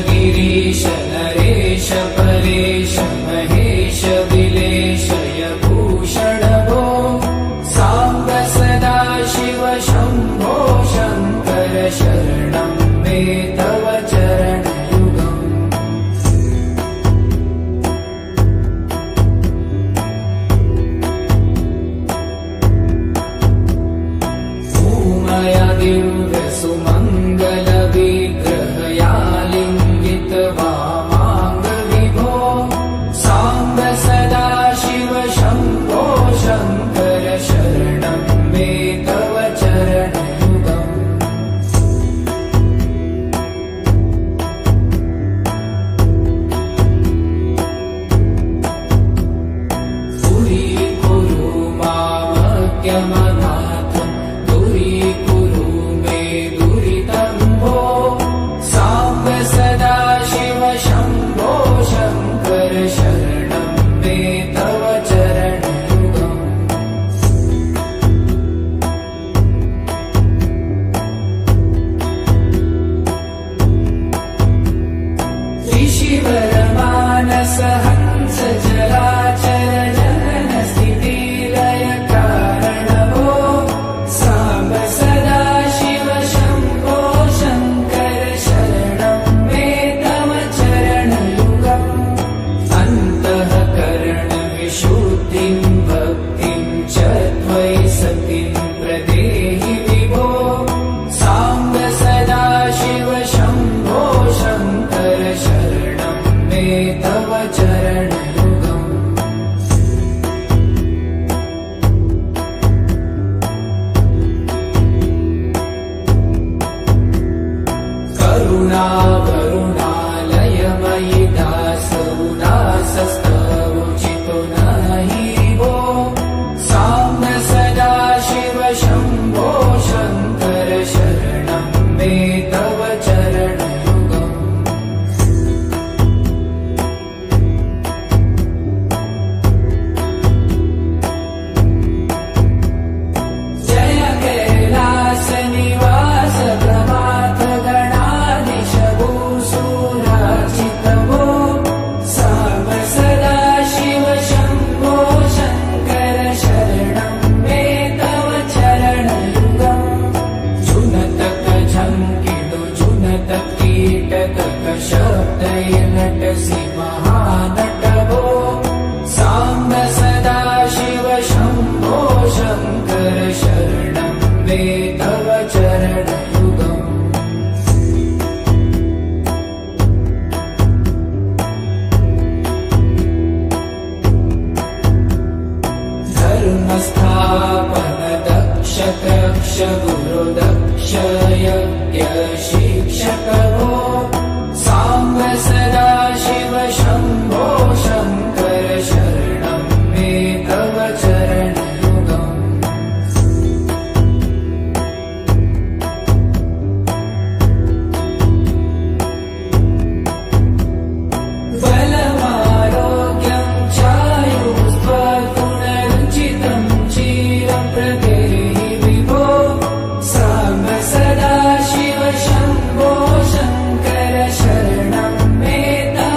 गिरीश नरेश परेश महेश विलेशय भूषण भो साम्ब सदा शिव शम्भो शङ्कर शरणं मे तव चरणयुगम् भूमया दिव्य सुमङ्गल विग्रहया लिङ्गित वामाङ्ग विभो साम्ब सदा शिव शम्भो शङ्कर शरणं मे तव चरणयुगम् दूरीकुरु मामज्ञमनाथं दूरीकुरु मे दुरितं भो साम्ब सदा शिव शम्भो शङ्कर शरणं मे तव चरणयुगम् ऋषिवर मानस हंस चराचर जनन स्थिति लय कारण भो साम्ब सदा शिव शम्भो शङ्कर शरणं मे तव चरणयुगम् अन्तःकरण विशुद्धिं भक्तिं च त्वयि सतिं प्रदेहि विभो साम्ब सदा शिव शम्भो शङ्कर शरणं मे तव चरणयुगम् करुणा करुणालयमयि दासौदासस्तवोचितो नहि भो साम्ब सदा शिव शम्भो शङ्कर शरणं मे तव चरणयुगम् जय कैलास निवास प्रभात गणाधीश भूसुरार्चित भो साम्ब सदा शिव शम्भो शङ्कर शरणं मे तव चरणयुगम् जुनतक झङ्किडु जुनतक कीटतक शब्दय नटसि महानट भो साम्ब सदा शिव शम्भो शङ्कर शरणं मे तव चरणयुगम् धर्मस्थापन दक्ष दक्ष गुरु दक्ष यज्ञ शिक्षक भो साम्ब सदा शिव शम्भो शङ्कर शरणं मे तव चरणयुगम् बलमारोग्यं चायुस्त्वगुणरुचितं चिरं प्रदेहि विभो साम्ब सदा शिव शम्भो शङ्कर शरणं मे तव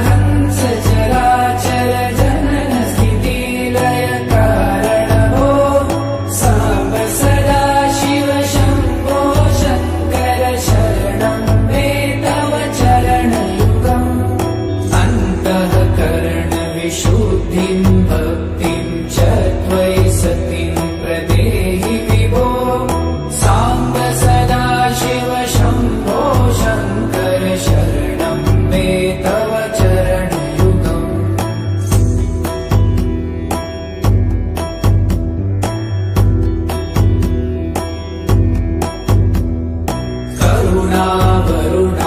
हंस चराचर जनन स्थिति लय कारणो साम्ब सदा शिव शम्भो शङ्कर शरणं मे तव चरणयुगम् अन्तःकरण विशुद्धिं भक्तिं च त्वयि सतिं प्रदेहि विभो साम्ब सदा शिव शम्भो शङ्कर शरणं मे तव चरणयुगम्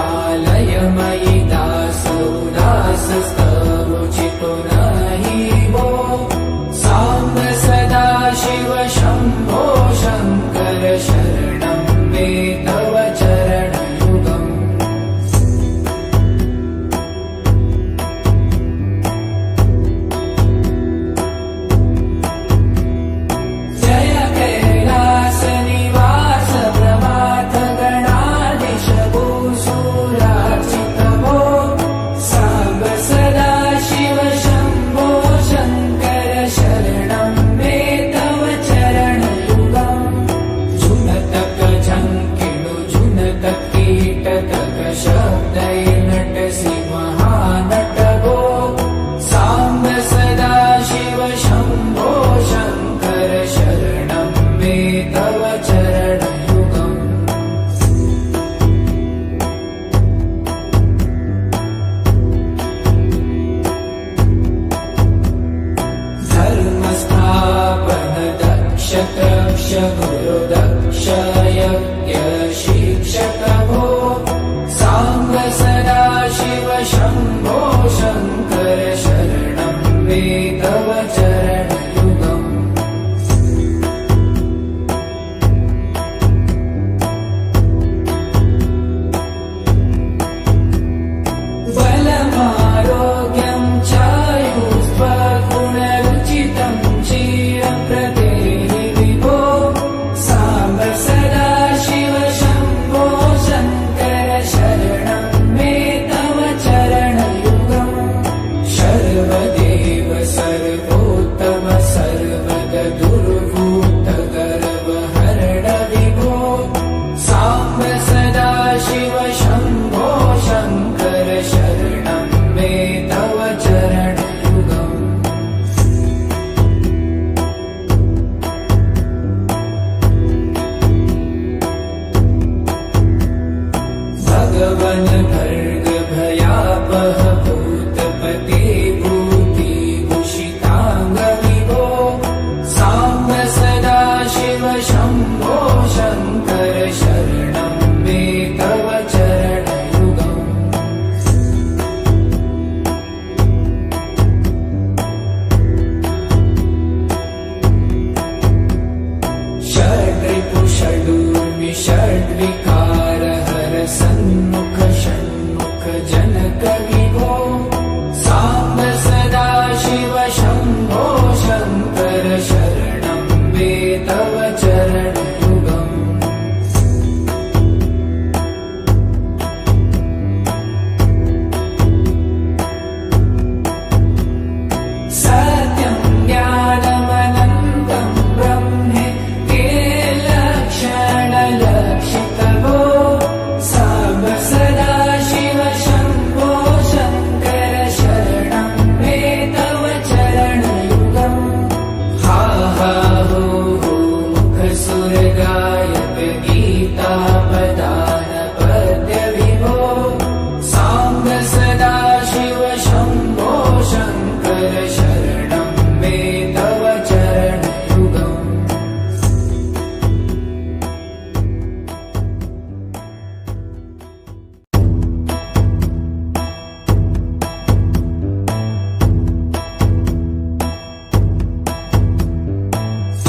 करुणावरुणालयमयि दासोदासस्तवोचितो नहि वो साम्ब सदा शिव शम्भो शङ्कर शरणं मे तव चरणयुगम् जय कैलासनिवास प्रभात गणाधीश भूसुरार्चित भो साम्ब सदा शिव शम्भो शङ्कर शरणं मे तव चरणयुगम् झुनतक झङ्किणु झुनतक कीटतक शब्दैर्नटसि महानट भो साम्ब सदा शिव शम्भो शङ्कर शरणं मे तव चरणयुगम् धर्मस्थापन दक्ष तक्ष गुरु दक्ष यज्ञ शिक्षक भो साम्ब सदा शिव शम्भो शङ्कर शरणं मे तव चरणयुगम् बलमारोग्यं चायुस्त्वगुणरुचितं चिरं प्रदेहि विभो साम्ब सदा शिव शम्भो शङ्कर शरणं मे तव चरणयुगम् सर्वदेव सर्वोत्तम सर्वगदुर्भूत गर्वहरण विभो साम्ब सदा शिव शम्भो शङ्कर शरणं मे तव चरणयुगम् भगवन् भर्ग भयापह भूतपते भूतिभूषिताङ्ग विभो साम्ब सदा शिव शम्भो शङ्कर शरणं मे तव चरणयुगम् षड्रिपुषडूर्मि षड्विकार हर सन्मुख षण्मुख जनक विभो साम्ब सदा शिव शम्भो शङ्कर शरणं मे तव चरणयुगम् सत्यं ज्ञानमनन्तं ब्रह्मे लक्षणलक्षित भो साम्ब सदा शिव शम्भो शङ्कर शरणं मे तव चरणयुगम् हा हा हो हो मुखसुरगायक गीतापदान पद्य विभो साम्ब सदा शिव शम्भो शङ्कर शरणं मे तव चरणयुगम्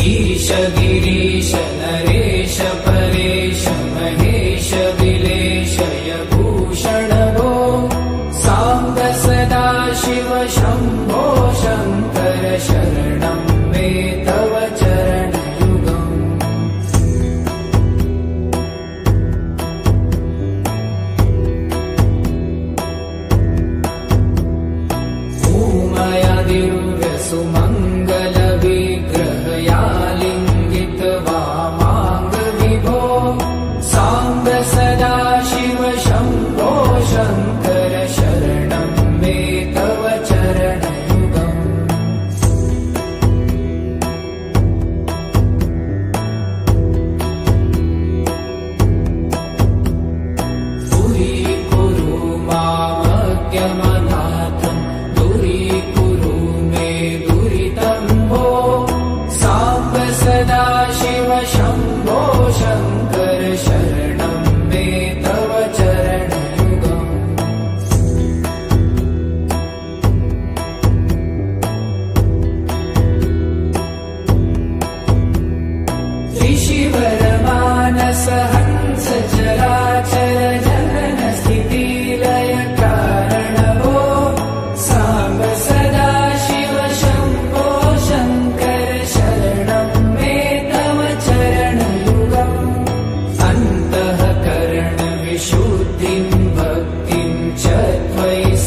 ईश गिरीश नरेश परेश महेश विलेशय भूषण भो साम्ब सदा शिव शम्भो शङ्कर शरणं मे तव चरणयुगम्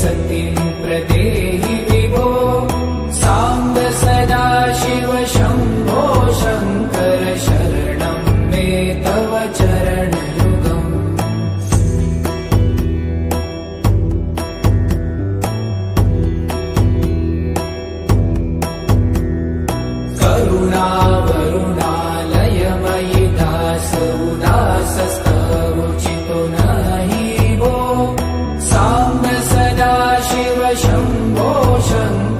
सतिं प्रदेहि विभो साम्ब सदा शिव शम्भो शङ्कर शरणं मे तव चरणयुगम् करुणावरुणालयमयि दास उदासस्तवोचितो नहि वो साम्ब सदा शिव शम्भो शङ्कर